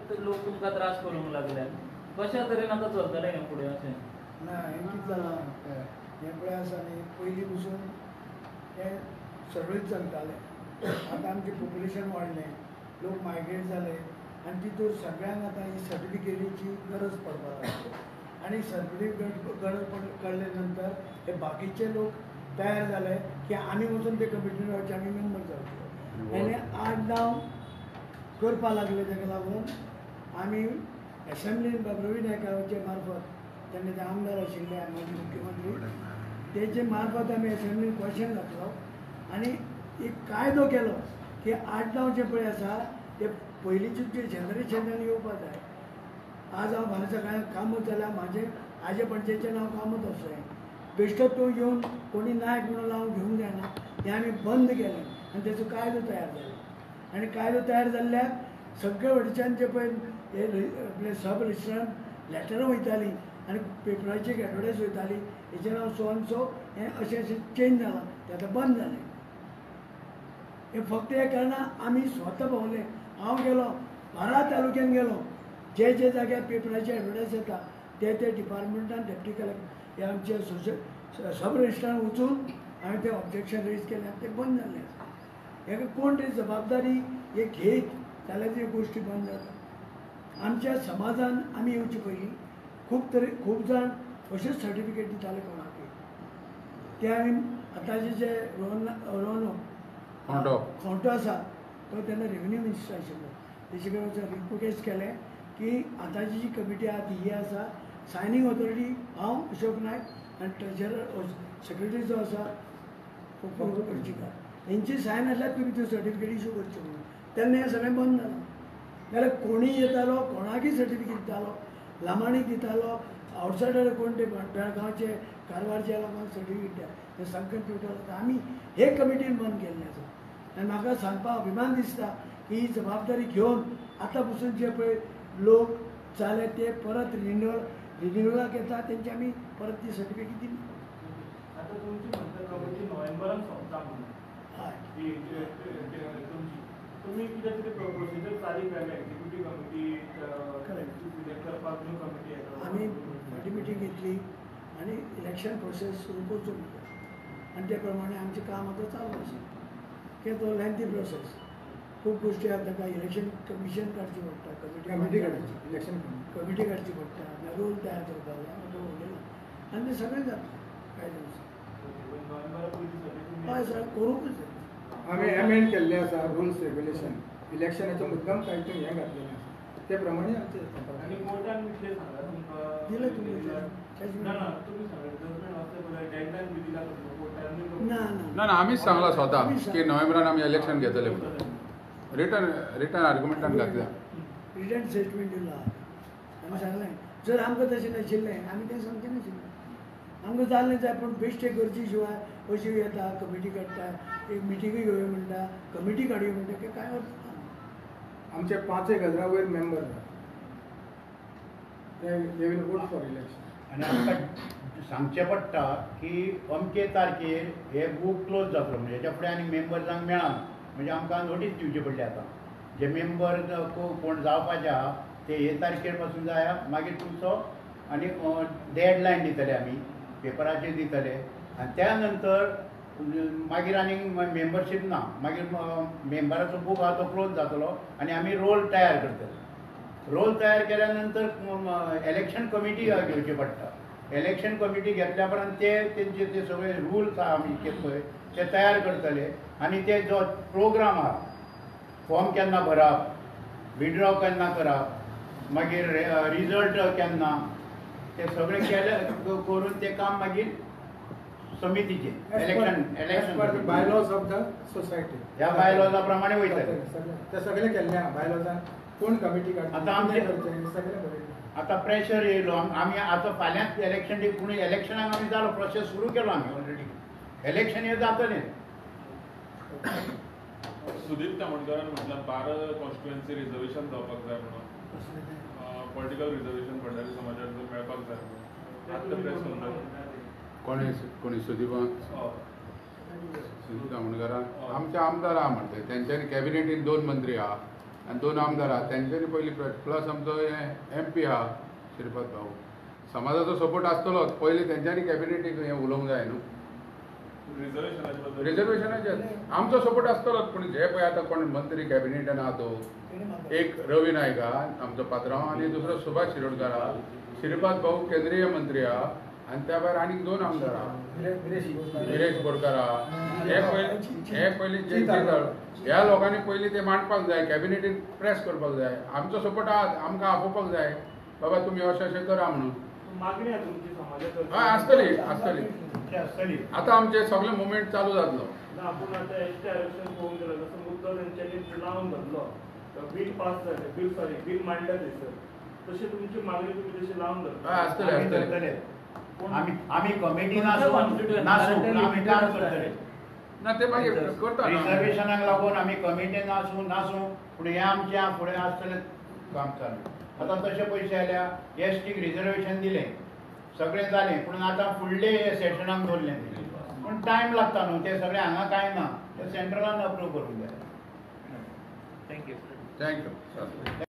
लोक तुमका त्रास करूंक लागल्या कशा तरेन आता चलतलें हें फुडें अशें ना कितें जालां हें पळय आसा न्ही पयलीं पसून हें सगळेंच चलतालें आतां आमचें पॉप्युलेशन वाडलें लोक मायग्रेट जाले आनी तितूर सगळ्यांक आतां ही सर्टिफिकेटीची गरज पडपाक लागली आनी सर्टिफिकेट गरज कळले नंतर हे बाकीचे लोक तयार जाले की आमी वचून ते कमिटीन रावचे आमी मेंबर जावचे आनी 8-9 करपा लागले ताका लागून आमी एसेंब्लीन प्रवीण नायकाचे मार्फत तेन्ना ते आमदार आशिल्ले माजी मुख्यमंत्री तेचे मार्फत आमी एसेंब्लीन क्वेश्चन घातलो आनी एक कायदो केलो की 8-9 जे पळय आसा ते पयलींचे जे जनरेशनान येवपाक जाय आज हांव फाल्यां सकाळीं कामत जाल्यार म्हाजें आजे पणजेचें नांव कामत आसलें बेश्टो तूं येवन कोणी नायक म्हणून हांव घेवंक जायना हें आमी बंद केलें आनी तेचो कायदो तयार जालो आनी कायदो तयार जाल्ल्याक सगळे वटेच्यान जे पळय आपले सब रजिस्ट्रारान लॅटरां वयतालीं आनी पेपराची एडवर्टायज वयताली हेचें नांव सो आनी सो हें अशें अशें चेंज जालां तें आतां बंद जालें हें फक्त हे कारणान आमी स्वता भोंवले हांव गेलो 12 तालुक्यान गेलो जे जे जाग्यार पेपराची एडवर्टायज येता ते डिपार्टमेंटान डेप्टी कलेक्टर हे आमचे सब रजिस्ट्रारान वचून हांवें तें ऑब्जेक्शन रेज केलें आनी तें बंद जाल्लें आसा हेका कोण तरी जबाबदारी हे घेयत जाल्यार ह्यो गोश्टी बंद जाता आमच्या समाजान आमी येवचे पयलीं खूब जाण अशेंच सर्टिफिकेट दिताले कोणाकय ते आमी आतांचे जे रोहन खोंटो आसा तो तेन्ना रेव्हेन्यू मिनिस्टर आशिल्लो तेजे कडेन वचून रिक्वेस्ट केलें की आतांची जी कमिटी आहा ती ही आसा सायनींग ऑथॉरिटी हांव अशोक नायक आनी ट्रेजरर सेक्रेटरी जो आसा करचीकार हेंची सायन आसल्यार तुमी त्यो सर्टिफिकेट इशू करच्यो म्हणून तेन्ना हें सगळें बंद जालां जाल्यार कोणीय येतालो कोणाकय सर्टिफिकेट दितालो लांबाणीक दितालो आवटसायडर कोण ते बेळगांवचे कारवारचे लोकांक सर्टिफिकेट दिता हें सगळें टोटल आमी हे कमिटीन बंद केल्लें आसा आनी म्हाका सांगपाक अभिमान दिसता की ही जबाबदारी घेवन आतां पसून जे पळय लोक जाले ते परत रिन्युअलाक येता तेंची आमी परत ती सर्टिफिकेट दिली आता तुमची म्हणटा कमिटी नोव्हेंबरान सोंपता म्हणून हय तुम्ही कितें तरी प्रोसिजर चालू केलें एक्झिक्युटीव कमिटी सिलेक्ट करपाक न्यू कमिटी आमी फाटीं मिटींग घेतली आनी इलेक्शन प्रोसेस सुरू करचो म्हणटा आनी ते प्रमाणे आमचें काम आतां चालू आसा कित्याक तो लेंथी प्रोसेस खूब गोश्टी आसा ताका इलेक्शन कमिशन काडची पडटा कमिटी काडची इलेक्शन कमिटी काडची पडटा रूल तयार करपाक जाय तो उलयला आनी तें सगळें जाता कायदे हय सर करूंकच जाय आम्ही अमेंड केल्ले आसा रुल्स रेग्युलेशन इलेक्शनाचे मुद्दम कांय हें घातलेलें आसा ते प्रमाणे आमचे आणि कोर्टान कितले सांगा तुमकां दिलें तुमी ना ना तुम्ही सांगा जजमेंट वाचता बरं डेडलायन बी दिला कोर्टान ना ना ना आम्हीच सांगला स्वतः की नोव्हेंबरान आमी इलेक्शन घेतले रिटर्न आर्ग्युमेंटान घातल्या रिटर्न स्टेटमेंट दिला आमी सांगलें जर आमकां तशें नाशिल्लें आमी तें सांगचें नाशिल्लें आमकां जाल्लें जाय पूण बेश्टे करचे शिवाय अशी येता कमिटी काडटा एक मिटिंगूय घेवया म्हणटा कमिटी काडयो म्हणटा की कांय अर्थ ना आमचे 5,000 वयर मेंबर ते विल वोट फॉर इलेक्शन आनी आमकां सांगचें पडटा की अमके तारखेर हे बूक क्लोज जातलो म्हणजे हेच्या फुडें आनी मेंबर्सांक मेळना म्हणजे आमकां नोटीस दिवची पडली आतां जे मेंबर कोण जावपाचे आहा ते हे तारखेर पासून जाया मागीर तुमचो आनी डेडलायन दितले आमी पेपराचेर दितले आनी त्या नंतर मागीर आनी मेंबरशीप ना मागीर मेंबराचो बूक आहा तो क्लोज जातलो आनी आमी रोल तयार करतले रोल तयार केल्या नंतर इलेक्शन कमिटी घेवची पडटा इलेक्शन कमिटी घेतल्या उपरांत तेंचे ते सगळे रुल्स आहा आमी पळय ते तयार करतले आनी ते जो प्रोग्राम आहा फॉर्म केन्ना भरप विड्रॉ केन्ना करप मागीर रिजल्ट केन्ना ते सगळे केले करून ते काम मागीर समितीचे election bylaws of the society ह्या बायलॉजा प्रमाणे वयतले ते सगळे केल्ले आहा बायलॉजान कोण कमिटी काडटा आतां आमचे सगळे बरयले आतां प्रेशर येयलो आमी आतां फाल्यांच इलेक्शन डे पूण इलेक्शनाक आमी जालो प्रोसेस सुरू केलो आमी ऑलरेडी इलेक्शन हे जातलें सुदीप तामणकरान म्हटलं 12 कॉन्स्टिट्युएन्सी रिजर्वेशन जावपाक जाय म्हणून पॉलिटिकल रिजर्वेशन भंडारी समाजाक मेळपाक जाय म्हणून आतां प्रेस कॉन्फरन्स कोणी सुदीप तामणकरान आमचे आमदार आहा म्हणटा तेंच्यांनी कॅबिनेटीन 2 मंत्री आहा आनी 2 आमदार आहा तेंच्यांनी पयली प्लस आमचो MP आहा श्रीपाद भाऊ समाजाचो सपोर्ट आसतलोच पयलीं तेंच्यांनी कॅबिनेटीक हें उलोवंक जाय न्हू रिझर्वेशनाच्या बद्दल रिजर्वेशनाचे आमचो सपोर्ट आसतलोच पूण जे पळय आतां कोण मंत्री कॅबिनेटान आहा तो तेणी म्हाका एक रवी नायक आहा आमचो पात्रांव आनी दुसरो सुभाष शिरोडकर आहा श्रीपाद भाऊ केंद्रीय मंत्री आहा आनी त्या भायर आनीक 2 आमदार आहा गिरीश बोरकार आहा हे पयलीं जयंती ह्या लोकांनी पयलीं ते मांडपाक जाय कॅबिनेटीन प्रेस करपाक जाय आमचो सपोर्ट आहा आमकां आपोवपाक जाय बाबा तुमी अशें करा म्हणून मागणी आहे तुमची समाजात हय आसतली तुमची असतली आतां आमचे सगळे मुवमेंट चालू जातलो आपण आता एसटी आरक्षण पळोवंक गेलो जसं मुद्दो तेंच्यांनी लावन धरलो बील पास जालें बील मांडलें थंयसर तशी तुमची मागणी तुम्ही तशी लावन धरता हय आसतले आम्ही आसतले करतले. आम्ही कमिटी नासू आम्ही काम करतले ना ते मागीर करता ना. रिझर्वेशनाक लागून आम्ही कमिटी नासू पूण हे आमच्या फुडें आसतलें काम चालू आतां तशे पयशे आयल्या एसटीक रिझर्वेशन दिलें सगळें जालें पूण आतां फुडले सेशनाक दवरलें पूण टायम लागता न्हू ते सगळें हांगा कांय ना ते सेंट्रलान अप्रूव करूंक जाय थँक्यू थँक्यू